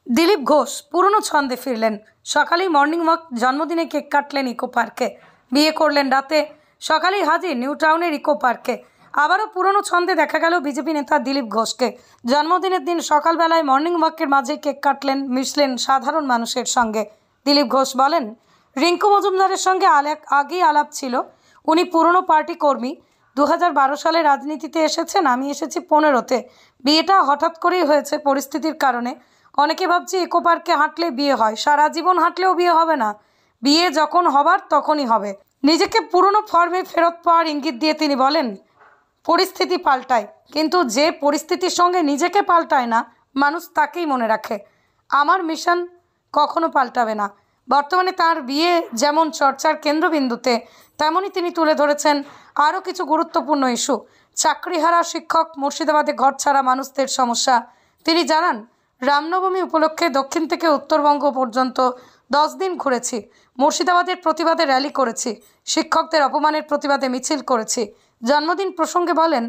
দিলীপ ঘোষ পুরনো ছন্দে ফিরলেন। সকালেই মর্নিং ওয়াক, জন্মদিনে কেক কাটলেন ইকো পার্কে, বিয়ে করলেন রাতে, সকালেই হাজির নিউ টাউনের ইকো পার্কে। আবারও পুরনো ছন্দে দেখা গেল বিজেপি নেতা দিলীপ ঘোষকে। জন্মদিনের দিন সকালবেলায় মর্নিং ওয়াকের মাঝে কেক কাটলেন, মিশলেন সাধারণ মানুষের সঙ্গে। দিলীপ ঘোষ বলেন, রিঙ্কু মজুমদারের সঙ্গে আগেই আলাপ ছিল। উনি পুরনো পার্টি কর্মী, 2012 সালে রাজনীতিতে এসেছেন, আমি এসেছি 15-তে। বিয়েটা হঠাৎ করেই হয়েছে পরিস্থিতির কারণে। অনেকে ভাবছে ইকো পার্কে হাঁটলে বিয়ে হয়, সারা জীবন হাঁটলেও বিয়ে হবে না, বিয়ে যখন হবার তখনই হবে। নিজেকে পুরনো ফর্মে ফেরত পাওয়ার ইঙ্গিত দিয়ে তিনি বলেন, পরিস্থিতি পাল্টায়, কিন্তু যে পরিস্থিতির সঙ্গে নিজেকে পাল্টায় না, মানুষ তাকেই মনে রাখে। আমার মিশন কখনো পাল্টাবে না। বর্তমানে তার বিয়ে যেমন চর্চার কেন্দ্রবিন্দুতে, তেমনই তিনি তুলে ধরেছেন আরও কিছু গুরুত্বপূর্ণ ইস্যু। চাকরিহারা শিক্ষক, মুর্শিদাবাদে ঘর ছাড়া মানুষদের সমস্যা। তিনি জানান, রামনবমী উপলক্ষে দক্ষিণ থেকে উত্তরবঙ্গ পর্যন্ত 10 দিন ঘুরেছি। মুর্শিদাবাদের প্রতিবাদে র্যালি করেছি, শিক্ষকদের অপমানের প্রতিবাদে মিছিল করেছি। জন্মদিন প্রসঙ্গে বলেন,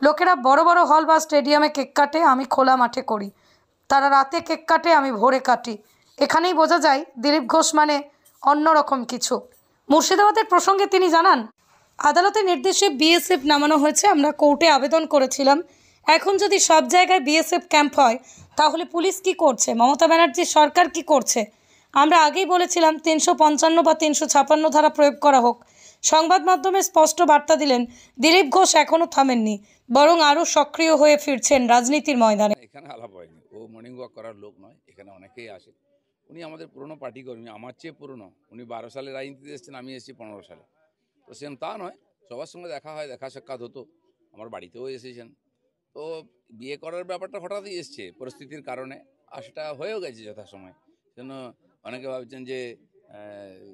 লোকেরা বড় বড় হল বা স্টেডিয়ামে কেক কাটে, আমি খোলা মাঠে করি। তারা রাতে কেক কাটে, আমি ভোরে কাটি। এখানেই বোঝা যায় দিলীপ ঘোষ মানে অন্যরকম কিছু। মুর্শিদাবাদের প্রসঙ্গে তিনি জানান, আদালতের নির্দেশে বিএসএফ নামানো হয়েছে। আমরা কোর্টে আবেদন করেছিলাম। এখন যদি সব জায়গায় বিএসএফ ক্যাম্প হয়, তাহলে পুলিশ কি করছে, মমতা ব্যানার্জির সরকার কি করছে? আমরা আগেই বলেছিলাম 355 বা 356 ধারা প্রয়োগ করা হোক। সংবাদ মাধ্যমে স্পষ্ট বার্তা দিলেন দিলীপ ঘোষ। এখনও থামেননি, বরং আরও সক্রিয় হয়ে ফিরছেন রাজনীতির ময়দানে। এখানে আলাপ হয়নি, ও মর্নিং ওয়াক করার লোক নয়। এখানে অনেকেই আসে। উনি আমাদের পুরনো পার্টি কর্মী, আমার চেয়ে পুরনো। উনি 12 সালে রাজনীতিতে এসেছেন, আমি এসেছি 15 সালে। তো সেম তা নয়, সবার সঙ্গে দেখা হয়, দেখা সাক্ষাৎ হতো, আমার বাড়িতেও এসেছেন। তো বিয়ে করার ব্যাপারটা হঠাৎই এসছে পরিস্থিতির কারণে, আর সেটা হয়েও গেছে যথাসময়। সেজন্য অনেকে ভাবছেন যে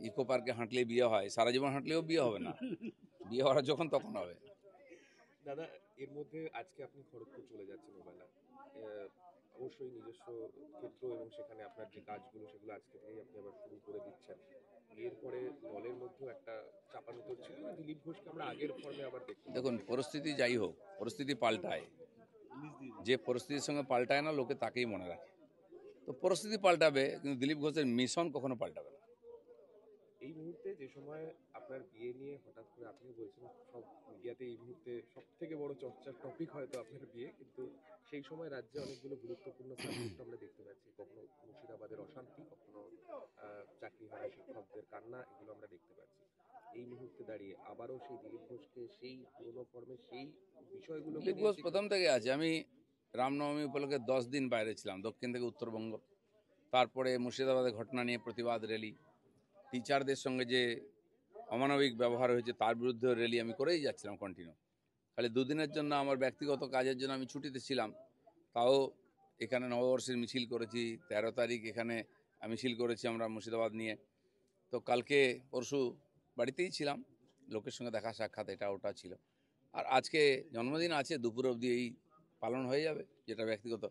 ইকো পার্কে হাঁটলে বিয়ে হয়, সারা জীবন হাঁটলেও বিয়ে হবে না, বিয়ে হওয়ার যখন তখন হবে। দাদা, এর মধ্যে আজকে আপনি খড়গপুর চলে যাচ্ছেন ওবেলা, অবশ্যই নিজস্ব ক্ষেত্র এবং সেখানে আপনার যে কাজগুলো সেগুলো আজকে থেকেই আপনি আবার শুরু করে দিচ্ছেন। এরপরে দলের মধ্যেও একটা চাপানুতোর ছিল, দিলীপ ঘোষকে আমরা আগের ফর্মে আবার দেখি। দেখুন, পরিস্থিতি যাই হোক, পরিস্থিতি পাল্টায়। যে পরিস্থিতির সঙ্গে পাল্টায় না, লোকে তাকেই মনে রাখে। তো পরিস্থিতি পাল্টাবে, কিন্তু দিলীপ ঘোষের মিশন কখনো পাল্টাবে না। এই মুহূর্তে যে সময় আপনার বিয়ে নিয়ে হঠাৎ করে আপনি বলছেন, সব মিডিয়াতে এই মুহূর্তে সব থেকে বড় চর্চার টপিক হয়তো আপনার বিয়ে, কিন্তু সেই সময় রাজ্যে অনেকগুলো গুরুত্বপূর্ণ সাবজেক্ট আমরা দেখতে পাচ্ছি। কখনো মুর্শিদাবাদের অশান্তি, কখনো চাকরিহারা শিক্ষকদের কান্না, এগুলো আমরা দেখতে পাচ্ছি। এই মুহূর্তে দাঁড়িয়ে আবারও সেই দিলীপ ঘোষকে সেই পুরোনো ফর্মে সেই বিষয়গুলো দিলীপ ঘোষ প্রথম থেকে আছে। আমি রামনবমী উপলক্ষে 10 দিন বাইরে ছিলাম, দক্ষিণ থেকে উত্তরবঙ্গ। তারপরে মুর্শিদাবাদের ঘটনা নিয়ে প্রতিবাদ র্যালি, টিচারদের সঙ্গে যে অমানবিক ব্যবহার হয়েছে তার বিরুদ্ধে র্যালি আমি করেই যাচ্ছিলাম কন্টিনিউ। খালি 2 দিনের জন্য আমার ব্যক্তিগত কাজের জন্য আমি ছুটিতে ছিলাম, তাও এখানে নববর্ষের মিছিল করেছি। 13 তারিখ এখানে মিছিল করেছি আমরা মুর্শিদাবাদ নিয়ে। তো কালকে পরশু বাড়িতেই ছিলাম, লোকের সঙ্গে দেখা সাক্ষাৎ এটা ওটা ছিল। আর আজকে জন্মদিন আছে, দুপুর অবধি এই পালন হয়ে যাবে, যেটা ব্যক্তিগত।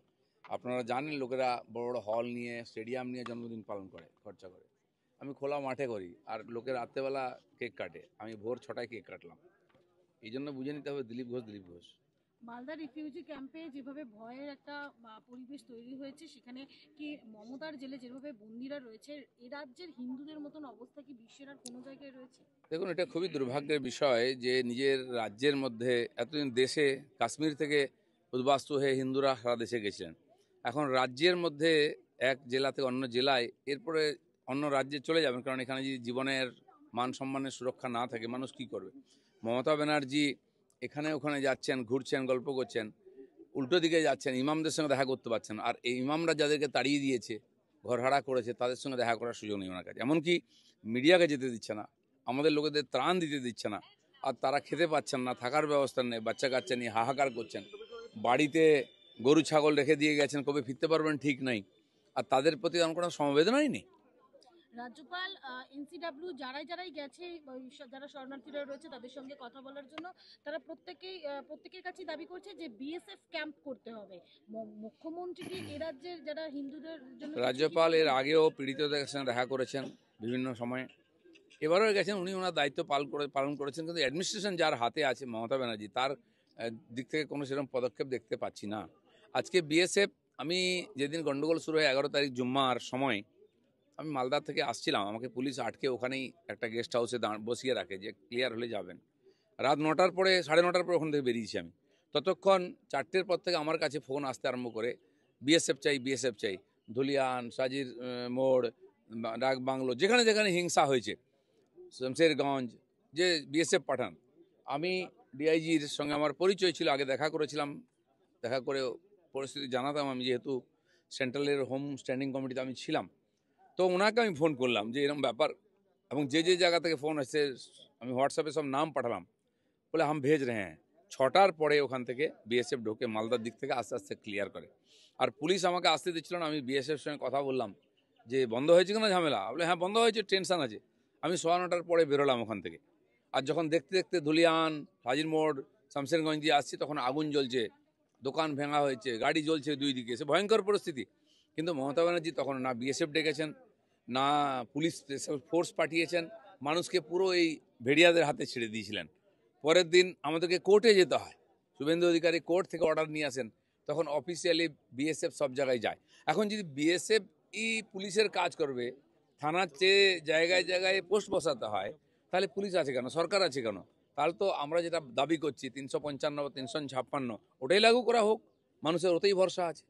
আপনারা জানেন, লোকেরা বড় বড় হল নিয়ে, স্টেডিয়াম নিয়ে জন্মদিন পালন করে, খরচা করে। আমি খোলা মাঠে করি, আর লোকে রাত্রেবেলা কেক কাটে, আমি ভোর 6টায় কেক কাটলাম। এই জন্য বুঝে নিতে হবে দিলীপ ঘোষ দিলীপ ঘোষ। মালদা রিফিউজি ক্যাম্পে যেভাবে ভয়ের একটা পরিবেশ তৈরি হয়েছে, সেখানে কি মমতার জেলে যেভাবে বন্দিরা রয়েছে, এ রাজ্যের হিন্দুদের মতন অবস্থা কি বিশ্বের আর কোনো জায়গায় রয়েছে? দেখুন, এটা খুবই দুর্ভাগ্যের বিষয় যে নিজের রাজ্যের মধ্যে এতদিন দেশে কাশ্মীর থেকে উদ্বাস্তু হয়ে হিন্দুরা সারা দেশে গেছিলেন। এখন রাজ্যের মধ্যে এক জেলা থেকে অন্য জেলায়, এরপরে অন্য রাজ্যে চলে যাবেন, কারণ এখানে যদি জীবনের মান সম্মানের সুরক্ষা না থাকে, মানুষ কি করবে? মমতা ব্যানার্জি এখানে ওখানে যাচ্ছেন, ঘুরছেন, গল্প করছেন, উল্টো দিকে যাচ্ছেন, ইমামদের সঙ্গে দেখা করতে পারছেন। আর এই ইমামরা যাদেরকে তাড়িয়ে দিয়েছে, ঘরহারা করেছে, তাদের সঙ্গে দেখা করার সুযোগ নেই ওনার কাছে। এমনকি মিডিয়াকে যেতে দিচ্ছে না, আমাদের লোকেদের ত্রাণ দিতে দিচ্ছে না। আর তারা খেতে পাচ্ছেন না, থাকার ব্যবস্থা নেই, বাচ্চা কাচ্চা নিয়ে হাহাকার করছেন। বাড়িতে গরু ছাগল রেখে দিয়ে গেছেন, কবে ফিরতে পারবেন ঠিক নাই। আর তাদের প্রতি আমার কোনো সমবেদনাই নেই। রাজ্যপাল এনসিডব্লিউ যারাই গেছে, যারা শরণার্থীরা রয়েছে তাদের সঙ্গে কথা বলার জন্য, তারা প্রত্যেকের কাছে দাবি করছে যে বিএসএফ ক্যাম্প করতে হবে। মুখ্যমন্ত্রী কি এ রাজ্যের যারা হিন্দুদের জন্য? রাজ্যপাল এর আগেও পীড়িতদের সঙ্গে দেখা করেছেন বিভিন্ন সময়ে, এবারও গেছেন। উনি ওনার দায়িত্ব পালন করেছেন, কিন্তু অ্যাডমিনিস্ট্রেশন যার হাতে আছে, মমতা ব্যানার্জি, তার দিক থেকে কোনো সেরকম পদক্ষেপ দেখতে পাচ্ছি না। আজকে বিএসএফ আমি যেদিন গন্ডগোল শুরু হয় 11 তারিখ জুম্মার সময় আমি মালদা থেকে আসছিলাম, আমাকে পুলিশ আটকে ওখানেই একটা গেস্ট হাউসে বসিয়ে রাখে যে ক্লিয়ার হলে যাবেন। রাত 9টার পরে 9:30 পরে ওখান থেকে বেরিয়েছি আমি। ততক্ষণ 4টের পর থেকে আমার কাছে ফোন আসতে আরম্ভ করে, বিএসএফ চাই, বিএসএফ চাই। ধুলিয়ান, সাজির মোড়, ডাক বাংলো, যেখানে যেখানে হিংসা হয়েছে, শমশেরগঞ্জ, যে বিএসএফ পাঠান। আমি ডিআইজির সঙ্গে আমার পরিচয় ছিল, আগে দেখা করেছিলাম, দেখা করে পরিস্থিতি জানাতাম আমি, যেহেতু সেন্ট্রালের হোম স্ট্যান্ডিং কমিটিতে আমি ছিলাম। তো ওনাকে আমি ফোন করলাম যে এরকম ব্যাপার, এবং যে যে জায়গা থেকে ফোন আসছে আমি হোয়াটসঅ্যাপে সব নাম পাঠালাম, বলে হাম ভেজ রে হ্যাঁ। 6টার পরে ওখান থেকে বিএসএফ ঢোকে মালদার দিক থেকে আস্তে আস্তে ক্লিয়ার করে। আর পুলিশ আমাকে আসতে দিচ্ছিল না। আমি বিএসএফের সঙ্গে কথা বললাম যে বন্ধ হয়েছে কিনা ঝামেলা, বলে হ্যাঁ বন্ধ হয়েছে, টেনশন আছে। আমি 9:15 পরে বেরোলাম ওখান থেকে। আর যখন দেখতে দেখতে ধুলিয়ান, হাজির মোড়, শামশেরগঞ্জ দিয়ে আসছি, তখন আগুন জ্বলছে, দোকান ভেঙা হয়েছে, গাড়ি জ্বলছে দুই দিকে, সে ভয়ঙ্কর পরিস্থিতি। কিন্তু মমতা ব্যানার্জি তখন না বিএসএফ ডেকেছেন, না পুলিশ স্পেশাল ফোর্স পাঠিয়েছেন, মানুষকে পুরো এই ভেড়িয়াদের হাতে ছেড়ে দিয়েছিলেন। পরের দিন আমাদেরকে কোর্টে যেতে হয়, শুভেন্দু অধিকারী কোর্ট থেকে অর্ডার নিয়ে আসেন, তখন অফিসিয়ালি বিএসএফ সব জায়গায় যায়। এখন যদি বিএসএফ পুলিশের কাজ করবে, থানার চেয়ে জায়গায় জায়গায় পোস্ট বসাতে হয়, তাহলে পুলিশ আছে কেন, সরকার আছে কেন? তাহলে তো আমরা যেটা দাবি করছি 355 বা 356, ওটাই লাগু করা হোক, মানুষের ওতেই ভরসা আছে।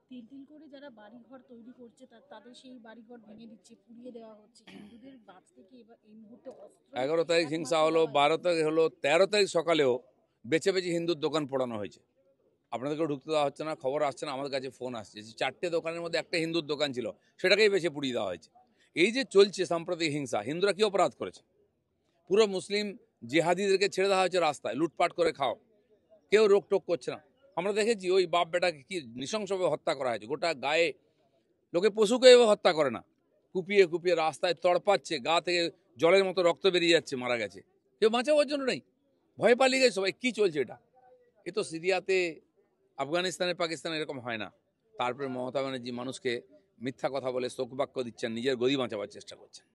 তিল তিল করে যারা বাড়িঘর তৈরি করছে তাদের সেই বাড়িঘর ভেঙে দিচ্ছে, পুড়িয়ে দেওয়া হচ্ছে। হিন্দুদের বাঁচতে কি এবার এই মুহূর্তে অস্ত্র 11 তারিখ হিংসা হলো, 12 তারিখ হলো, 13 তারিখ সকালেও বেছে বেছে হিন্দুর দোকান পোড়ানো হয়েছে। আপনাদেরকেও ঢুকতে দেওয়া হচ্ছে না, খবর আসছে না, আমাদের কাছে ফোন আসছে যে 4টে দোকানের মধ্যে একটা হিন্দুর দোকান ছিল, সেটাকেই বেছে পুড়িয়ে দেওয়া হয়েছে। এই যে চলছে সাম্প্রতিক হিংসা, হিন্দুরা কি অপরাধ করেছে? পুরো মুসলিম জিহাদিদেরকে ছেড়ে দেওয়া হয়েছে রাস্তায়, লুটপাট করে খাও, কেউ রোকটোক করছে না। আমরা দেখেছি ওই বাপ বেটাকে কি নৃশংসভাবে হত্যা করা হয়েছে, গোটা গায়ে, লোকে পশুকে এভাবে হত্যা করে না, কুপিয়ে কুপিয়ে রাস্তায় তড়পাচ্ছে, গা থেকে জলের মতো রক্ত বেরিয়ে যাচ্ছে, মারা গেছে, কেউ বাঁচাবার জন্য নেই, ভয় পালিয়ে গেছে সবাই। কি চলছে এটা? এ তো সিরিয়াতে, আফগানিস্তানে, পাকিস্তানে এরকম হয় না। তারপরে মমতা ব্যানার্জি মানুষকে মিথ্যা কথা বলে শোকবাক্য দিচ্ছেন, নিজের গদি বাঁচাবার চেষ্টা করছেন।